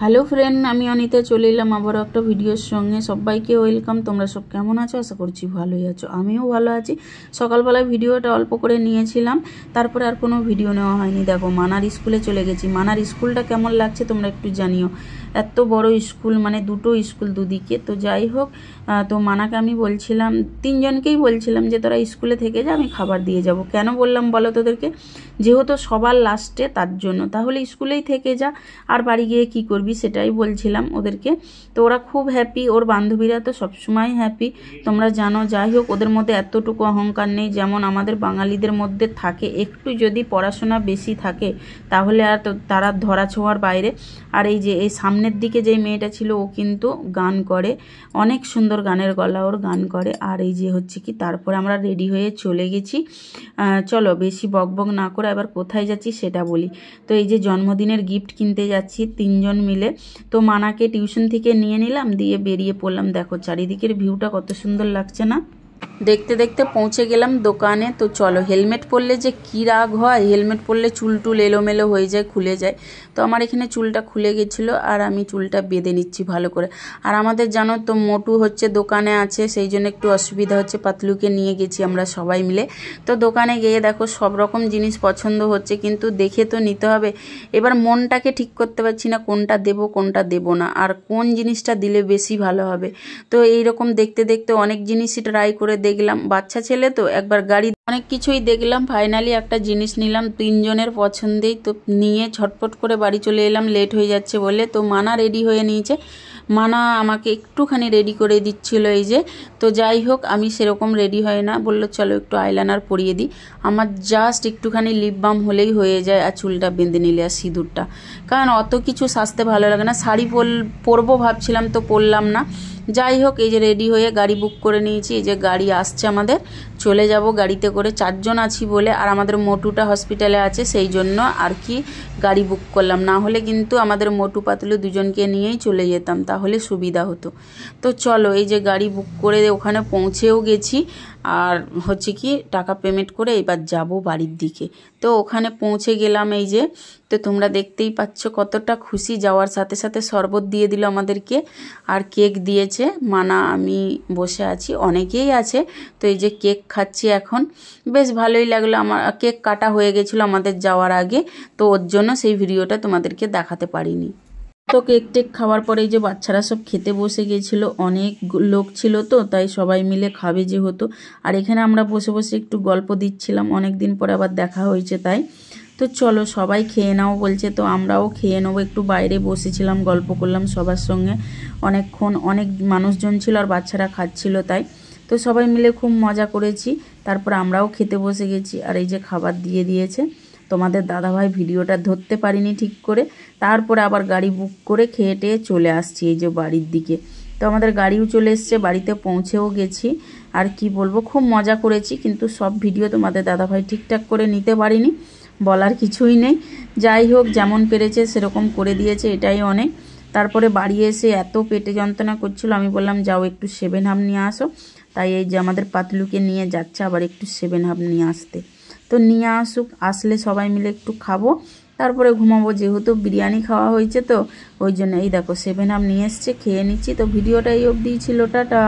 Hello friend, আমি অনিতা চলে এলাম আবারও একটা ভিডিওর সঙ্গে। সবাইকে ওয়েলকাম। তোমরা সব কেমন আছো? আশা করছি ভালোই আছো। আমিও ভালো আছি। সকালবেলায় ভিডিওটা অল্প করে নিয়েছিলাম, তারপরে আর কোনো ভিডিও নেওয়া হয়নি। দেখো, মানার স্কুলে চলে গেছি। মানার স্কুলটা কেমন লাগছে তোমরা একটু জানিও। এত বড় স্কুল, মানে দুটো স্কুল দুদিকে। তো যাই হোক, তো মানাকে আমি বলছিলাম, তিনজনকেই বলছিলাম যে তোরা স্কুলে থেকে যা, আমি খাবার দিয়ে যাব। কেন বললাম বলো তোদেরকে? যেহেতু সবার লাস্টে, তার জন্য। তাহলে স্কুলেই থেকে যা, আর বাড়ি গিয়ে কি করবি সেটাই বলছিলাম ওদেরকে। তো ওরা খুব হ্যাপি, ওর বান্ধবীরা তো সবসময় হ্যাপি, তোমরা জানো। যাই হোক, ওদের মধ্যে এতটুকু অহংকার নেই যেমন আমাদের বাঙালিদের মধ্যে থাকে। একটু যদি পড়াশোনা বেশি থাকে তাহলে আর তারা ধরা ছোঁয়ার বাইরে। আর এই যে এই সামনের দিকে যে মেয়েটা ছিল, ও কিন্তু গান করে, অনেক সুন্দর গানের গলা ওর, গান করে। আর এই যে হচ্ছে কি, তারপরে আমরা রেডি হয়ে চলে গেছি। চলো বেশি বকবক না করে এবার কোথায় যাচ্ছি সেটা বলি। তো এই যে জন্মদিনের গিফট কিনতে যাচ্ছি তিনজন মিলে। তো মানাকে টিউশন থেকে নিয়ে নিলাম, দিয়ে বেরিয়ে পড়লাম। দেখো চারিদিকের ভিউটা কত সুন্দর লাগছে না? দেখতে দেখতে পৌঁছে গেলাম দোকানে। তো চলো, হেলমেট পরলে যে কী রাগ হয়, হেলমেট পরলে চুল টুল এলোমেলো হয়ে যায়, খুলে যায়। তো আমার এখানে চুলটা খুলে গেছিলো, আর আমি চুলটা বেঁধে নিচ্ছি ভালো করে। আর আমাদের জানো তো, মোটু হচ্ছে দোকানে আছে, সেই জন্য একটু অসুবিধা হচ্ছে। পাতলুকে নিয়ে গেছি আমরা সবাই মিলে। তো দোকানে গিয়ে দেখো সব রকম জিনিস পছন্দ হচ্ছে, কিন্তু দেখে তো নিতে হবে। এবার মনটাকে ঠিক করতে পারছি না কোনটা দেব কোনটা দেব না, আর কোন জিনিসটা দিলে বেশি ভালো হবে। তো এইরকম দেখতে দেখতে অনেক জিনিসই ট্রাই করে দেখলাম। বাচ্চা ছেলে তো, একবার গাড়ি অনেক কিছুই দেখলাম। ফাইনালি একটা জিনিস নিলাম তিনজনের পছন্দেই। তো নিয়ে ঝটপট করে বাড়ি চলে এলাম, লেট হয়ে যাচ্ছে বলে। তো মানা রেডি হয়ে নিয়েছে, মানা আমাকে একটুখানি রেডি করে দিচ্ছিল এই যে। তো যাই হোক, আমি সেরকম রেডি হয় না, বললো চলো একটু আইলাইনার পরিয়ে দিই। আমার জাস্ট একটুখানি লিপ বাম হলেই হয়ে যায়, আর চুলটা বেঁধে নিলে, আর সিঁদুরটা। কারণ অত কিছু সাজতে ভালো লাগে না। শাড়ি পরবো ভাবছিলাম, তো পরলাম না। যাই হোক, এই যে রেডি হয়ে গাড়ি বুক করে নিয়েছি। এই যে গাড়ি আসছে আমাদের, চলে যাব গাড়িতে করে। 4 জন আছি বলে, আর আমাদের মোটুটা হসপিটালে আছে, সেই জন্য আর কি গাড়ি বুক করলাম। না হলে কিন্তু আমাদের মোটু পাতলু দুজনকে নিয়েই চলে যেতাম, তাহলে সুবিধা হতো। তো চলো, এই যে গাড়ি বুক করে ওখানে পৌঁছেও গেছি। আর হচ্ছে কি, টাকা পেমেন্ট করে এবার যাব বাড়ির দিকে। তো ওখানে পৌঁছে গেলাম এই যে। তো তোমরা দেখতেই পাচ্ছ কতটা খুশি। যাওয়ার সাথে সাথে শরবত দিয়ে দিল আমাদেরকে, আর কেক দিয়েছে। মানা আমি বসে আছি, অনেকেই আছে। তো এই যে কেক খাচ্ছি এখন, বেশ ভালোই লাগলো। আমার কেক কাটা হয়ে গেছিলো আমাদের যাওয়ার আগে, তো ওর জন্য সেই ভিডিওটা তোমাদেরকে দেখাতে পারিনি। তো কেক টেক খাওয়ার পরে এই যে বাচ্চারা সব খেতে বসে গিয়েছিলো। অনেক লোক ছিল তো, তাই সবাই মিলে খাবে যেহেতু। আর এখানে আমরা বসে বসে একটু গল্প দিচ্ছিলাম, অনেক দিন পরে আবার দেখা হয়েছে তাই। তো চলো সবাই খেয়ে নাও বলছে, তো আমরাও খেয়ে নেবো। একটু বাইরে বসেছিলাম, গল্প করলাম সবার সঙ্গে অনেকক্ষণ। অনেক মানুষজন ছিল আর বাচ্চারা খাচ্ছিল তাই। তো সবাই মিলে খুব মজা করেছি। তারপর আমরাও খেতে বসে গেছি। আর এই যে খাবার দিয়ে দিয়েছে। তোমাদের দাদাভাই ভিডিওটা ধরতে পারিনি ঠিক করে। তারপরে আবার গাড়ি বুক করে খেয়ে টেয়ে চলে আসছি এই যে বাড়ির দিকে। তো আমাদের গাড়িও চলে এসছে, বাড়িতে পৌঁছেও গেছি। আর কি বলবো, খুব মজা করেছি, কিন্তু সব ভিডিও তোমাদের দাদাভাই ঠিকঠাক করে নিতে পারিনি, বলার কিছুই নেই। যাই হোক, যেমন পেরেছে সেরকম করে দিয়েছে, এটাই অনেক। তারপরে বাড়ি এসে এত পেটে যন্ত্রণা করছিল, আমি বললাম যাও একটু 7 আপ নিয়ে আসো। তাই এই যে আমাদের পাতলুকে নিয়ে যাচ্ছে আবার একটু 7 আপ নিয়ে আসতে। তো নিয়ে আসুক, আসলে সবাই মিলে একটু খাবো, তারপরে ঘুমাবো। যেহেতু বিরিয়ানি খাওয়া হয়েছে, তো ওই জন্য এই দেখো 7 আপ নিয়ে এসছে, খেয়ে নিচ্ছি। তো ভিডিওটা এই অবধিই ছিল, টাটা।